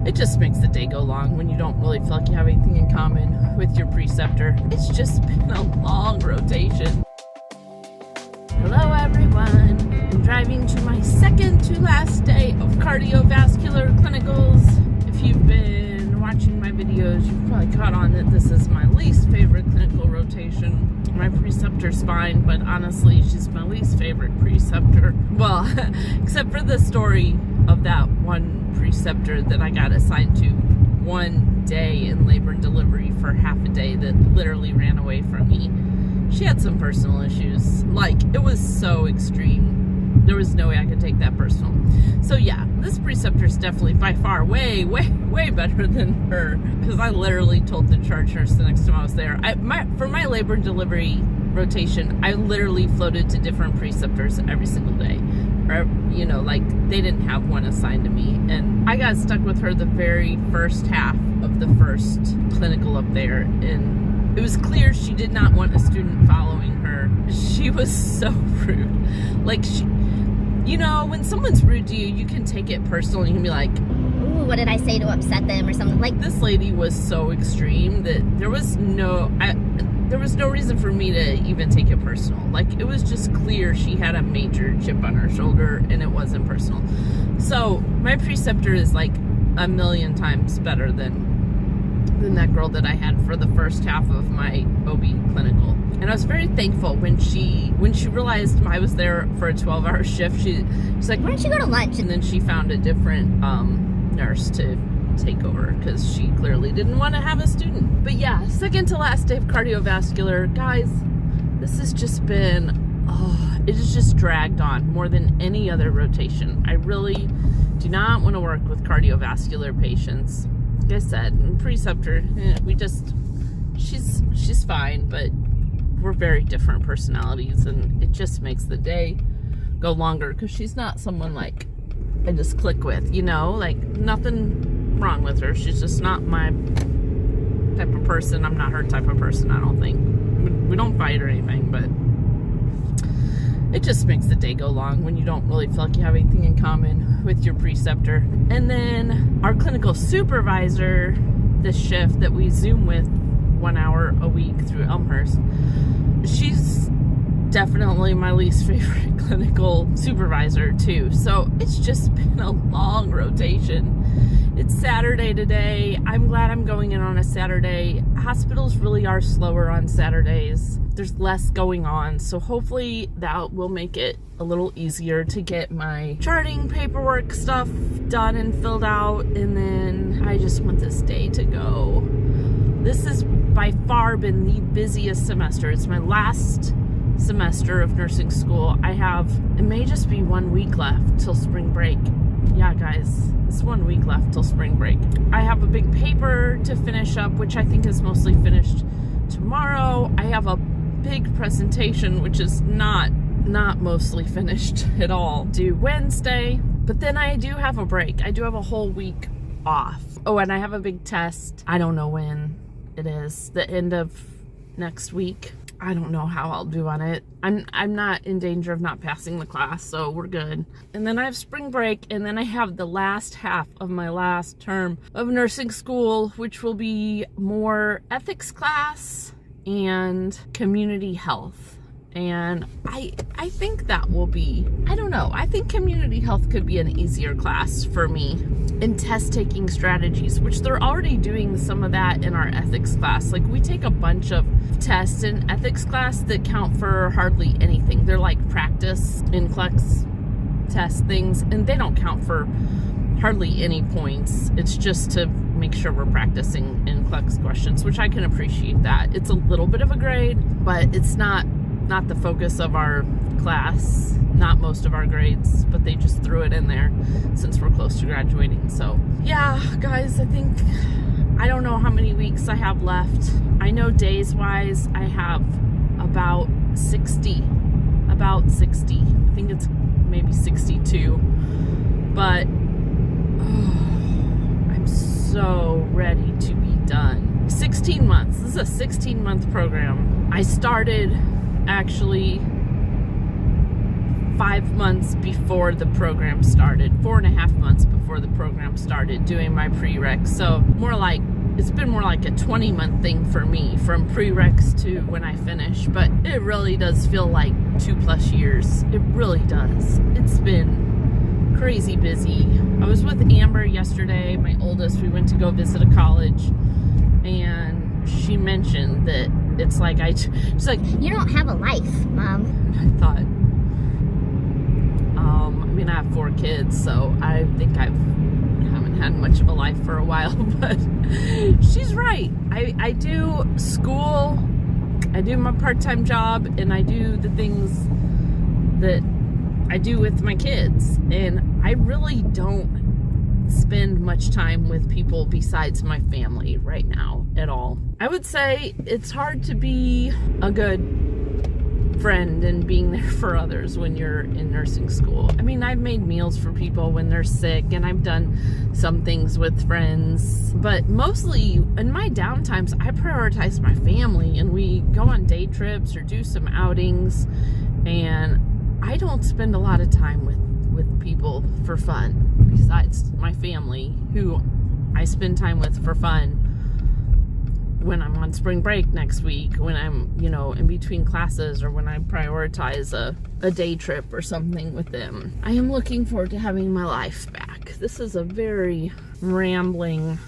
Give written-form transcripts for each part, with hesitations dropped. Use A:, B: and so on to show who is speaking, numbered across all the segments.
A: It just makes the day go long when you don't really feel like you have anything in common with your preceptor. It's just been a long rotation. Hello everyone. I'm driving to my second to last day of cardiovascular clinicals. If you've been watching my videos, you've probably caught on that this is my least favorite clinical rotation. My preceptor's fine, but honestly, she's my least favorite preceptor. Well, except for the story of that one preceptor that I got assigned to one day in labor and delivery for half a day that literally ran away from me. She had some personal issues. Like, it was so extreme. There was no way I could take that personal. So yeah, this preceptor is definitely by far way better than her, because I literally told the charge nurse the next time I was there. For my labor and delivery rotation, I literally floated to different preceptors every single day. Or, you know, like, they didn't have one assigned to me. And I got stuck with her the very first half of the first clinical up there. And it was clear she did not want a student following her. She was so rude. Like, you know, when someone's rude to you, you can take it personal. You can be like,
B: ooh, what did I say to upset them or something? Like,
A: this lady was so extreme that there was no reason for me to even take it personal. Like, it was just clear she had a major chip on her shoulder and it wasn't personal. So my preceptor is like a million times better than that girl that I had for the first half of my OB clinical. And I was very thankful when she realized I was there for a 12-hour shift. She's like,
B: why don't you go to lunch?
A: And then she found a different nurse to take over because she clearly didn't want to have a student. But yeah, second to last day of cardiovascular. Guys, this has just been, it has just dragged on more than any other rotation. I really do not want to work with cardiovascular patients. Like I said, preceptor, she's fine, but we're very different personalities, and it just makes the day go longer because she's not someone like I just click with, you know, like nothing wrong with her. She's just not my type of person. I'm not her type of person, I don't think. We don't fight or anything, but it just makes the day go long when you don't really feel like you have anything in common with your preceptor. And then our clinical supervisor, this shift that we Zoom with 1 hour a week through Elmhurst, she's definitely my least favorite clinical supervisor too. So it's just been a long rotation. It's Saturday today. I'm glad I'm going in on a Saturday. Hospitals really are slower on Saturdays. There's less going on, so hopefully that will make it a little easier to get my charting paperwork stuff done and filled out. And then I just want this day to go. This has by far been the busiest semester. It's my last semester of nursing school. It may just be 1 week left till spring break. Yeah, guys, it's 1 week left till spring break. I have a big paper to finish up, which I think is mostly finished tomorrow. I have a big presentation, which is not mostly finished at all, due Wednesday. But then I do have a break. I do have a whole week off. Oh, and I have a big test. I don't know when it is. The end of next week. I don't know how I'll do on it. I'm not in danger of not passing the class, so we're good. And then I have spring break, and then I have the last half of my last term of nursing school, which will be more ethics class and community health. And I think that will be, I don't know, I think community health could be an easier class for me in test taking strategies, which they're already doing some of that in our ethics class. Like, we take a bunch of tests in ethics class that count for hardly anything. They're like practice NCLEX test things, and they don't count for hardly any points. It's just to make sure we're practicing NCLEX questions, which I can appreciate that. It's a little bit of a grade, but it's not the focus of our class, not most of our grades, but they just threw it in there since we're close to graduating. So yeah, guys, I don't know how many weeks I have left. I know days wise I have about 60. I think it's maybe 62, but I'm so ready to be done. 16 months. This is a 16-month program. I started actually 5 months before the program started, 4.5 months before the program started, doing my prereqs. So it's been more like a 20-month thing for me, from prereqs to when I finish. But it really does feel like 2+ years. It really does. It's been crazy busy. I was with Amber yesterday, my oldest. We went to go visit a college, and she mentioned that it's like she's like,
B: you don't have a life, Mom.
A: I thought, I have 4 kids, so I think I haven't had much of a life for a while, but she's right. I do school, I do my part-time job, and I do the things that I do with my kids, and I really don't spend much time with people besides my family right now at all. I would say it's hard to be a good friend and being there for others when you're in nursing school. I mean, I've made meals for people when they're sick, and I've done some things with friends, but mostly in my downtimes I prioritize my family, and we go on day trips or do some outings, and I don't spend a lot of time with people for fun besides my family, who I spend time with for fun when I'm on spring break next week, when I'm, in between classes, or when I prioritize a day trip or something with them. I am looking forward to having my life back. This is a very rambling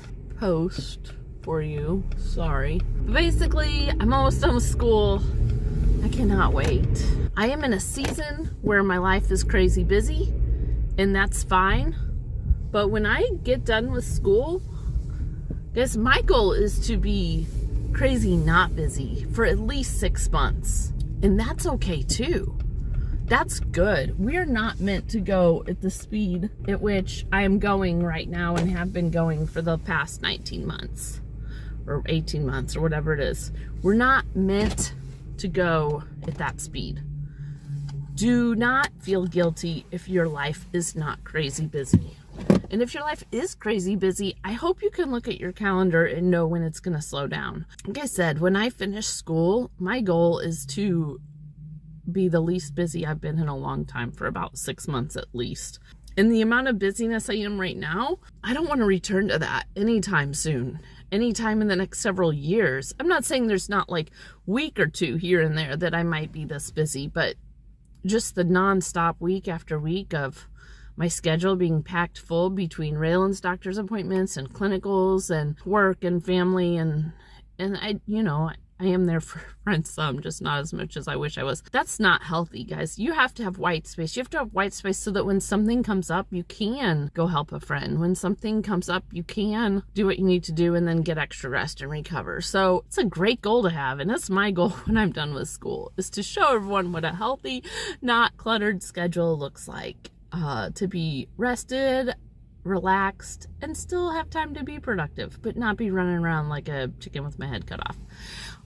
A: post for you. Sorry. But basically, I'm almost done with school. I cannot wait. I am in a season where my life is crazy busy, and that's fine. But when I get done with school, guys, my goal is to be crazy not busy for at least 6 months. And that's okay too. That's good. We're not meant to go at the speed at which I am going right now and have been going for the past 19 months or 18 months or whatever it is. We're not meant to go at that speed. Do not feel guilty if your life is not crazy busy. And if your life is crazy busy, I hope you can look at your calendar and know when it's going to slow down. Like I said, when I finish school, my goal is to be the least busy I've been in a long time, for about 6 months at least. And the amount of busyness I am right now, I don't want to return to that anytime soon. Anytime in the next several years. I'm not saying there's not like week or two here and there that I might be this busy, but just the nonstop week after week of my schedule being packed full between Raylan's doctor's appointments and clinicals and work and family, and I am there for friends some, just not as much as I wish I was. That's not healthy, guys. You have to have white space. You have to have white space so that when something comes up, you can go help a friend. When something comes up, you can do what you need to do and then get extra rest and recover. So it's a great goal to have, and that's my goal when I'm done with school, is to show everyone what a healthy, not cluttered schedule looks like. To be rested, relaxed, and still have time to be productive, but not be running around like a chicken with my head cut off.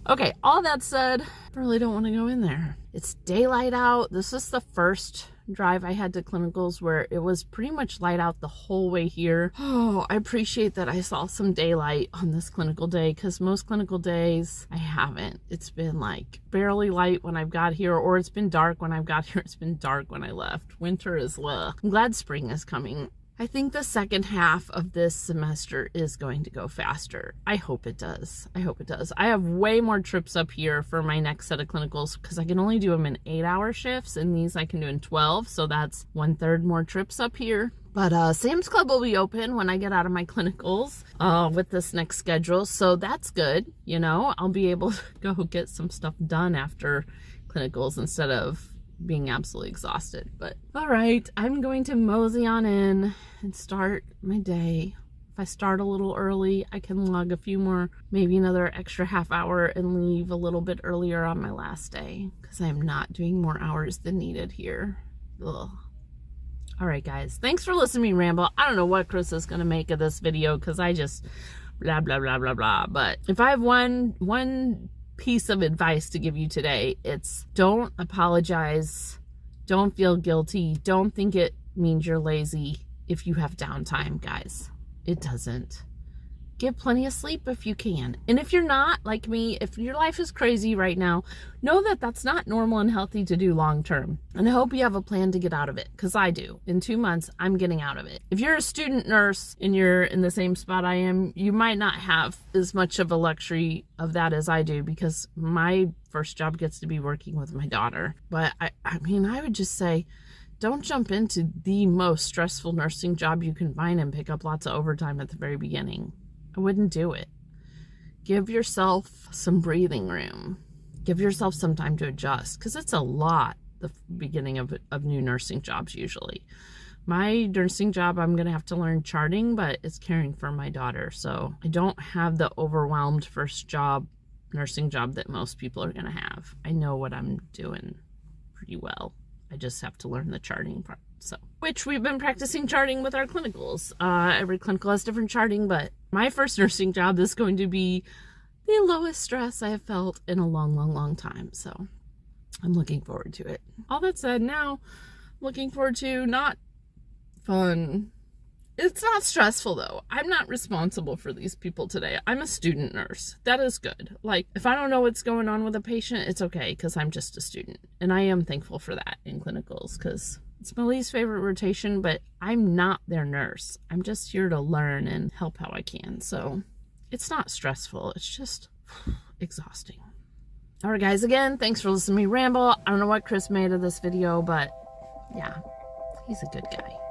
A: Okay, all that said, I really don't want to go in there. It's daylight out. This is the first drive I had to clinicals where it was pretty much light out the whole way here. Oh, I appreciate that I saw some daylight on this clinical day, because most clinical days I haven't. It's been like barely light when I've got here, or it's been dark when I've got here. It's been dark when I left. Winter is I'm glad spring is coming. I think the second half of this semester is going to go faster. I hope it does. I hope it does. I have way more trips up here for my next set of clinicals, because I can only do them in 8-hour shifts, and these I can do in 12. So that's 1/3 more trips up here. But Sam's Club will be open when I get out of my clinicals with this next schedule. So that's good. I'll be able to go get some stuff done after clinicals instead of being absolutely exhausted. But all right, I'm going to mosey on in and start my day. If I start a little early, I can log a few more, maybe another extra half hour, and leave a little bit earlier on my last day, because I'm not doing more hours than needed here. Ugh. All right, guys, thanks for listening to me ramble. I don't know what Chris is going to make of this video, because I just blah blah blah blah blah. But if I have one piece of advice to give you today, it's don't apologize, don't feel guilty, don't think it means you're lazy if you have downtime, guys. It doesn't. Get plenty of sleep if you can. And if you're not, like me, if your life is crazy right now, know that that's not normal and healthy to do long term. And I hope you have a plan to get out of it, because I do. In 2 months, I'm getting out of it. If you're a student nurse and you're in the same spot I am, you might not have as much of a luxury of that as I do, because my first job gets to be working with my daughter. But I mean, I would just say, don't jump into the most stressful nursing job you can find and pick up lots of overtime at the very beginning. I wouldn't do it. Give yourself some breathing room. Give yourself some time to adjust, because it's a lot, the beginning of new nursing jobs usually. My nursing job, I'm going to have to learn charting, but it's caring for my daughter. So I don't have the overwhelmed first job, nursing job that most people are going to have. I know what I'm doing pretty well. I just have to learn the charting part. So, which we've been practicing charting with our clinicals. Every clinical has different charting, but my first nursing job is going to be the lowest stress I have felt in a long, long, long time. So I'm looking forward to it. All that said, now I'm looking forward to not fun. It's not stressful though. I'm not responsible for these people today. I'm a student nurse. That is good. Like, if I don't know what's going on with a patient, it's okay, because I'm just a student. And I am thankful for that in clinicals, because it's my least favorite rotation, but I'm not their nurse. I'm just here to learn and help how I can. So it's not stressful. It's just exhausting. All right, guys, again, thanks for listening to me ramble. I don't know what Chris made of this video, but yeah, he's a good guy.